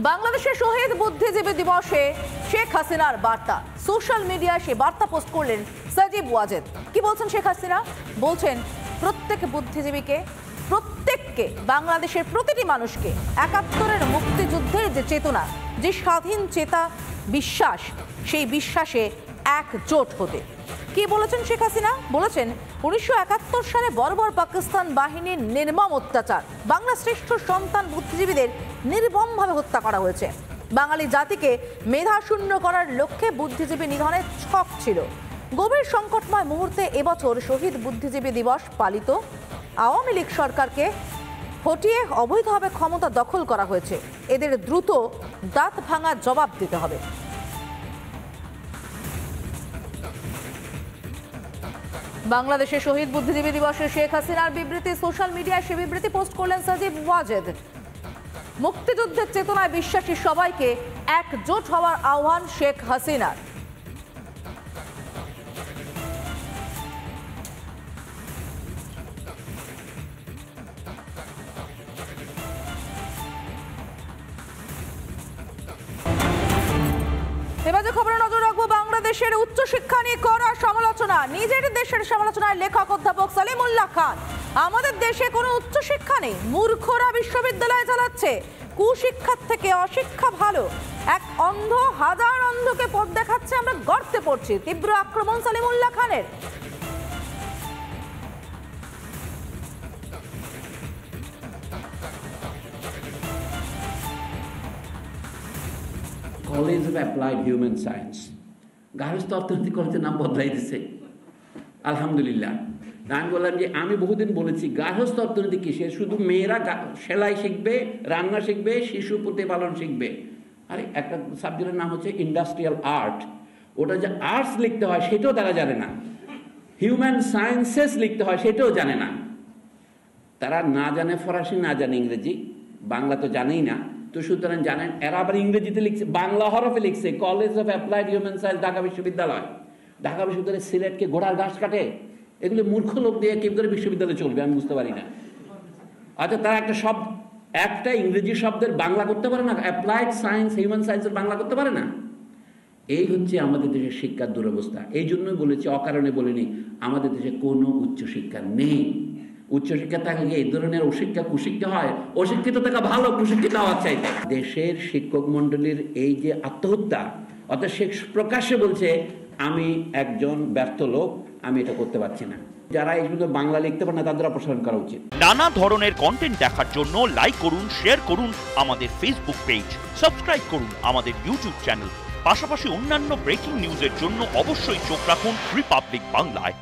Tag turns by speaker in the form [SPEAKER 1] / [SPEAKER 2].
[SPEAKER 1] বাংলাদেশের শহীদ বুদ্ধিজীবী দিবসে শেখ হাসিনার বার্তা, সোশ্যাল মিডিয়ায় সে বার্তা পোস্ট করলেন সাজিব ওয়াজেদ। কি বলছেন শেখ হাসিনা? বলছেন প্রত্যেক বুদ্ধিজীবীকে, প্রত্যেককে, বাংলাদেশের প্রতিটি মানুষকে ৭১-এর মুক্তিযুদ্ধের যে চেতনা, যে স্বাধীন চেতা বিশ্বাস, সেই বিশ্বাসে একজোট হতে। কি বলেছেন শেখ হাসিনা? বলেছেন ১৯৭১ সালে বর্বর পাকিস্তান বাহিনীর নির্মম অত্যাচার, বাংলা শ্রেষ্ঠ সন্তান বুদ্ধিজীবীদের নির্মমভাবে হত্যা করা হয়েছে। বাঙালি জাতিকে মেধাশূন্য করার লক্ষ্যে বুদ্ধিজীবী নিধনের ছক ছিল। গভীর সংকটময় মুহূর্তে এবছর শহীদ বুদ্ধিজীবী দিবস পালিত। আওয়ামী লীগ সরকারকে হটিয়ে অবৈধভাবে ক্ষমতা দখল করা হয়েছে। এদের দ্রুত দাঁত ভাঙা জবাব দিতে হবে। বাংলাদেশের শহীদ বুদ্ধিজীবী দিবসে শেখ হাসিনার বিবৃতি, সোশ্যাল মিডিয়ায় সে বিবৃতি পোস্ট করলেন সাজিব ওয়াজেদ। মুক্তিযুদ্ধের চেতনায় বিশ্বাসী সবাইকে একজোট হওয়ার আহ্বান শেখ হাসিনার। এবার যে খবরে নজর রাখবো, বাংলাদেশের উচ্চশিক্ষা নিয়ে কড়া সমালোচনা। নিজের দেশের সমালোচনায় লেখক অধ্যাপক সালিমুল্লাহ খান। আমাদের দেশে কোনো উচ্চশিক্ষা নেই, মূর্খরা বিশ্ববিদ্যালয় চালাচ্ছে। কুশিক্ষার থেকে অশিক্ষা ভালো। এক অন্ধ হাজার অন্ধকে পথ দেখাচ্ছে, আমরা গর্তে পড়ছি। তীব্র আক্রমণ সালিমুল্লাহ খানের।
[SPEAKER 2] College of applied human science, গার্হস্থ্য অর্থনীতি কলেজের নাম বদলাই দিচ্ছে, আলহামদুলিল্লাহ। আমি বললাম যে আমি বহুদিন বলেছি গার্হস্থ্য অর্থনীতি কিসের, শুধু মেয়েরা সেলাই শিখবে, রান্না শিখবে, শিশু প্রতিপালন শিখবে। আরে একটা সাবজেক্টের নাম হচ্ছে ইন্ডাস্ট্রিয়াল আর্ট, ওটা যে আর্টস লিখতে হয় সেটাও তারা জানে না। হিউম্যান সায়েন্সেস লিখতে হয় সেটাও জানে না। তারা না জানে ফরাসি, না জানে ইংরেজি, বাংলা তো জানেই না। তো সুতরাং জানেন, এরা আবার ইংরেজিতে লিখছে, বাংলা হরফে লিখছে college of applied human science, Dhaka বিশ্ববিদ্যালয়। ঢাকা বিশ্ববিদ্যালয় সিলেটকে ঘোড়ার ঘাস কাটে। এগুলি মূর্খ লোক দিয়ে কেউ করে বিশ্ববিদ্যালয়ে চলবে, আমি বুঝতে পারি না। আচ্ছা, তারা একটা ইংরেজি শব্দের বাংলা করতে পারে না, অ্যাপ্লাইড সায়েন্স হিউম্যান সায়েন্সের বাংলা করতে পারে না। এই হচ্ছে আমাদের দেশের শিক্ষার দুরবস্থা। এই জন্যই বলেছি, অকারণে বলিনি, আমাদের দেশে কোনো উচ্চশিক্ষা নেই। উচ্চশিক্ষা থাকলে এই ধরনের অশিক্ষা কুশিক্ষা হয়, অশিক্ষিত থাকা ভালো, কুশিক্ষিত হওয়ার চাইতে। দেশের শিক্ষক মন্ডলীর এই যে আত্মহত্যা, অর্থাৎ সে প্রকাশ্যে বলছে আমি একজন ব্যর্থ লোক, আমি এটা করতে পারছি না। যারা এই শুধু বাংলা লিখতে পারে না তাদের অপসারণ করা উচিত।
[SPEAKER 3] নানা ধরনের কন্টেন্ট দেখার জন্য লাইক করুন, শেয়ার করুন আমাদের ফেসবুক পেজ, সাবস্ক্রাইব করুন আমাদের ইউটিউব চ্যানেল। পাশাপাশি অন্যান্য ব্রেকিং নিউজের জন্য অবশ্যই চোখ রাখুন রিপাবলিক বাংলায়।